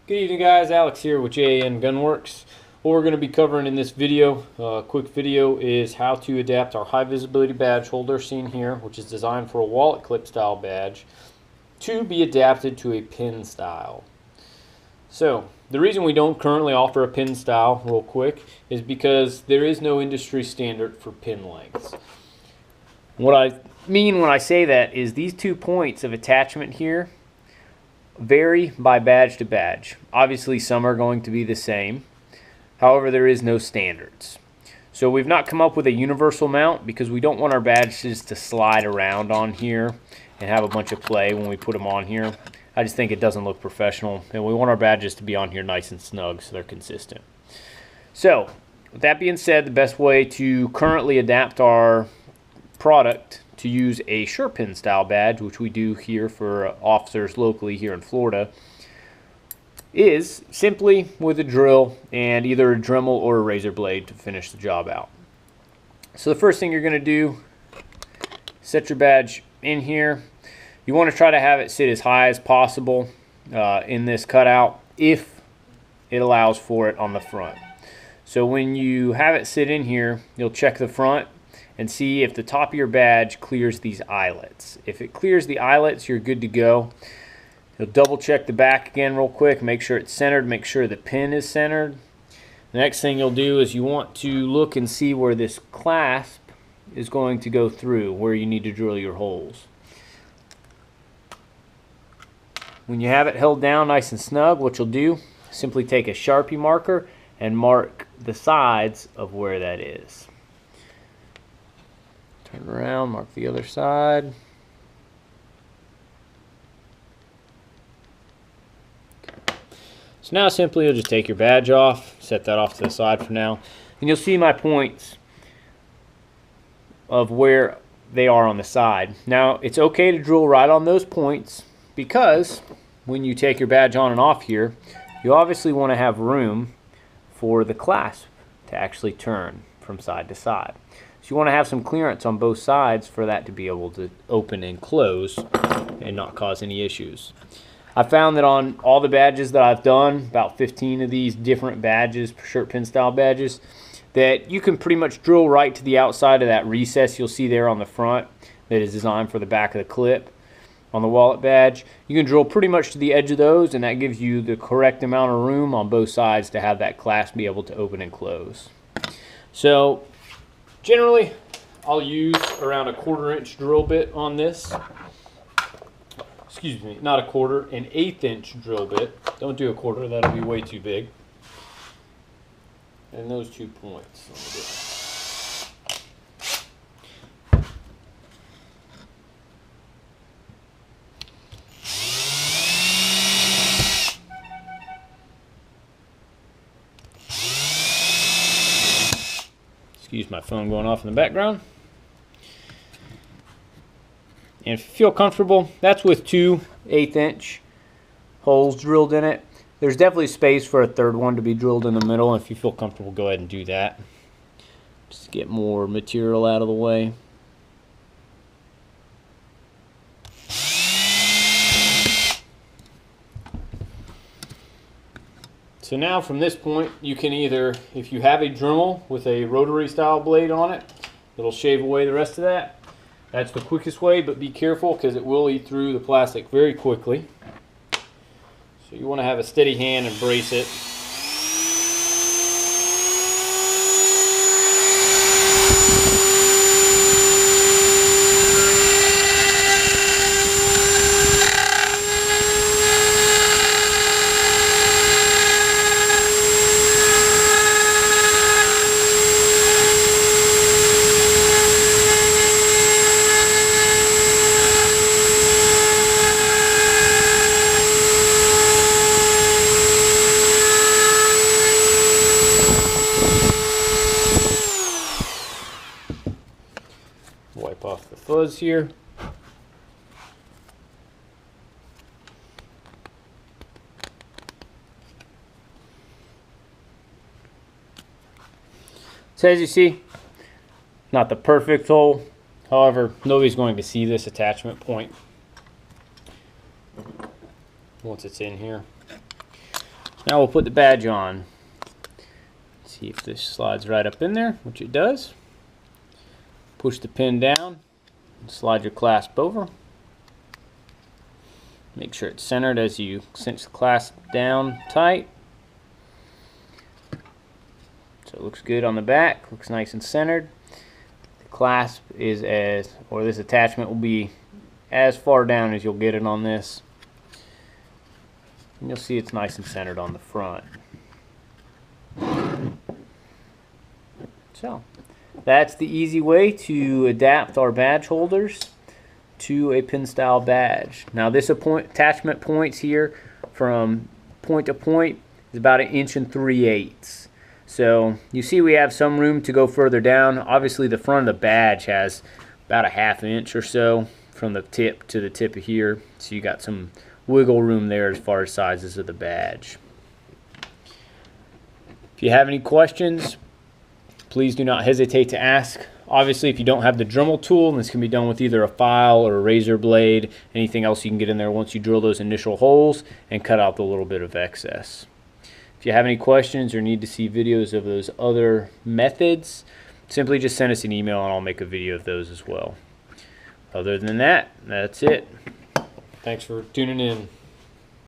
Good evening, guys. Alex here with J.A.N. Gunworks. What we're going to be covering in this video, quick video, is how to adapt our high visibility badge holder seen here, which is designed for a wallet clip style badge, to be adapted to a pin style. So the reason we don't currently offer a pin style, real quick, is because there is no industry standard for pin lengths. What I mean when I say that is these 2 points of attachment here vary by badge to badge. Obviously some are going to be the same. However, there is no standards. So we've not come up with a universal mount because we don't want our badges to slide around on here and have a bunch of play when we put them on here. I just think it doesn't look professional, and we want our badges to be on here nice and snug so they're consistent. So with that being said, the best way to currently adapt our product to use a sure pin style badge, which we do here for officers locally here in Florida, is simply with a drill and either a Dremel or a razor blade to finish the job out. So the first thing you're going to do, set your badge in here. You want to try to have it sit as high as possible in this cutout if it allows for it on the front. So when you have it sit in here, you'll check the front and see if the top of your badge clears these eyelets. If it clears the eyelets, you're good to go. You'll double check the back again real quick, make sure it's centered, make sure the pin is centered. The next thing you'll do is you want to look and see where this clasp is going to go through, where you need to drill your holes. When you have it held down nice and snug, what you'll do, simply take a Sharpie marker and mark the sides of where that is. Turn around, mark the other side. So now simply you'll just take your badge off, set that off to the side for now, and you'll see my points of where they are on the side. Now it's okay to drill right on those points because when you take your badge on and off here, you obviously want to have room for the clasp to actually turn from side to side. So you want to have some clearance on both sides for that to be able to open and close and not cause any issues. I found that on all the badges that I've done, about 15 of these different badges, shirt pin style badges, that you can pretty much drill right to the outside of that recess you'll see there on the front that is designed for the back of the clip on the wallet badge. You can drill pretty much to the edge of those, and that gives you the correct amount of room on both sides to have that clasp be able to open and close. So generally I'll use around a 1/4 inch drill bit on this. Excuse me, not a 1/4, an 1/8 inch drill bit. Don't do a 1/4, that'll be way too big. And those 2 points. Excuse my phone going off in the background. And if you feel comfortable, that's with 2 1/8 inch holes drilled in it. There's definitely space for a 3rd one to be drilled in the middle. If you feel comfortable, go ahead and do that. Just get more material out of the way. So now from this point, you can either, if you have a Dremel with a rotary style blade on it, it'll shave away the rest of that. That's the quickest way, but be careful because it will eat through the plastic very quickly. So you want to have a steady hand and brace it. Wipe off the fuzz here. So as you see, not the perfect hole. However, nobody's going to see this attachment point once it's in here. Now we'll put the badge on. See if this slides right up in there, which it does. Push the pin down, slide your clasp over. Make sure it's centered as you cinch the clasp down tight. So it looks good on the back, looks nice and centered. The clasp is this attachment will be as far down as you'll get it on this. And you'll see it's nice and centered on the front. So that's the easy way to adapt our badge holders to a pin style badge. Now this attachment points here from point to point is about 1 3/8 inches. So you see we have some room to go further down. Obviously the front of the badge has about 1/2 inch or so from the tip to the tip of here. So you got some wiggle room there as far as sizes of the badge. If you have any questions, please do not hesitate to ask. Obviously, if you don't have the Dremel tool, this can be done with either a file or a razor blade, anything else you can get in there once you drill those initial holes and cut out the little bit of excess. If you have any questions or need to see videos of those other methods, simply just send us an email and I'll make a video of those as well. Other than that, that's it. Thanks for tuning in.